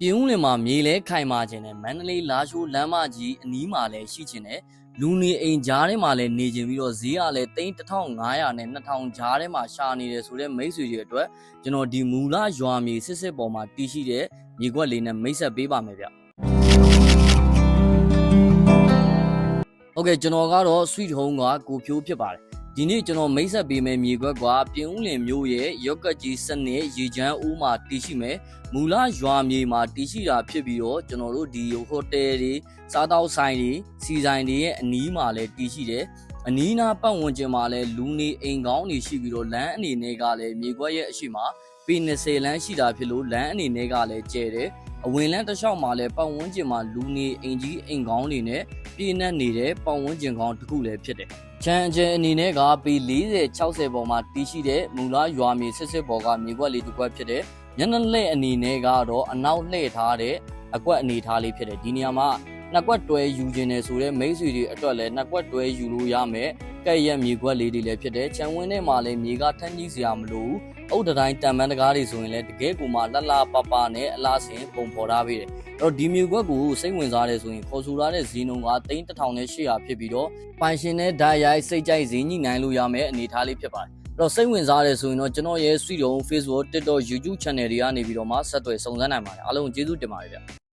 ပြင်ဦးလင်မှာမြေလဲခိုင်မာခြင်းနဲ့မန္တလေးလာရှိုးလမ်းမကြီးအနီးမှာလည်းရှိခြင်းနဲ့လူနေအိမ်ကြားထဲမှာလည်းနေခြင်းပြီးတော့ဈေးကလည်း1500နဲ့2000ကြားထဲမှာရှာနေတယ်ဆိုတဲ့မိတ်ဆွေတွေအတွက်ကျွန်တော်ဒီမူလရွာမြေစစ်စစ်ပေါ်မှာတည်ရှိတဲ့မြေကွက်လေးနဲ့မိတ်ဆက်ပေးပါမယ်ဗျဟုတ်ကဲ့ကျွန်တော်ကတော့ Sweet Home ကကိုဖြိုးဖြစ်ပါတယ်ဒီနေ့ကျွန်တော်မိတ်ဆက်ပေးမယ်မြေကွက်ကပြင်ဦးလင်မြို့ရဲ့ရော့ကတ်ကြီးစနစ်ရေချမ်းဦးမှာတည်ရှိမယ်မူလရွာမြေမှာတည်ရှိတာဖြစ်ပြီးတော့ကျွန်တော်တို့ဒီဟိုတယ်တွေစားတောက်ဆိုင်တွေစီဆိုင်တွေရဲ့အနီးမှာလည်းတည်ရှိတယ်အနီးနားပတ်ဝန်းကျင်မှာလည်းလူနေအိမ်ကောင်းတွေရှိပြီးတော့လမ်းအနေနဲ့ကလည်းမြေကွက်ရဲ့အရှိမပေ20လမ်းရှိတာဖြစ်လို့လမ်းအနေနဲ့ကလည်းကျဲတယ်အဝင်လန်းတစ်လျှောက်မှာလည်းပတ်ဝန်းကျင်မှာလူနေအိမ်ကြီးအိမ်ကောင်းတွေနဲ့ပြည့်နှက်နေတဲ့ပတ်ဝန်းကျင်ကောင်းတစ်ခုလည်းဖြစ်တယ်ချမ်းကျဲအနေနဲ့ကပေ40-60ပေါ်မှာတည်ရှိတဲ့မူလရွာမြေစစ်စစ်ပေါ်ကမြေကွက်လေးတစ်ကွက်ဖြစ်တယ်ညနေလှည့်အနေနဲ့ကတော့အနောက်လှည့်ထားတဲ့အကွက်အနေထားလေးဖြစ်တယ်ဒီနေရာမှာနှစ်ကွက်တွဲယူခြင်းနဲ့ဆိုတဲ့မိတ်ဆွေတွေအတွက်လည်းနှစ်ကွက်တွဲယူလို့ရမယ်ကဲ့ရဲ့မြေကွက်လေးတွေလည်းဖြစ်တယ်ချမ်းဝင်းထဲမှာလည်းမြေကထန်းကြီးစရာမလိုဘူးအုတ်တိုင်းတံပန်းတကားတွေဆိုရင်လည်းတကယ်ကိုမှလှလှပပနဲ့အလားစင်ပုံဖော်ထားပေးတယ်အဲ့တော့ဒီမြေကွက်ကိုစိတ်ဝင်စားတယ်ဆိုရင်ခေါ်ဆိုထားတဲ့ဈေးနှုန်းက3800ဖြစ်ပြီးတော့ပိုင်ရှင်နဲ့ဓာတ်ရိုက်စိတ်ကြိုက်ဈေးညှိနှိုင်းလို့ရမယ်အနေထားလေးဖြစ်ပါတယ်အဲ့တော့စိတ်ဝင်စားတယ်ဆိုရင်တော့ကျွန်တော်ရဲ့ Sweet Home Facebook TikTok YouTube Channel တွေကနေပြီးတော့မှဆက်သွယ်စုံစမ်းနိုင်ပါတယ်အားလုံးကျေးဇူးတင်ပါတယ်ဗျ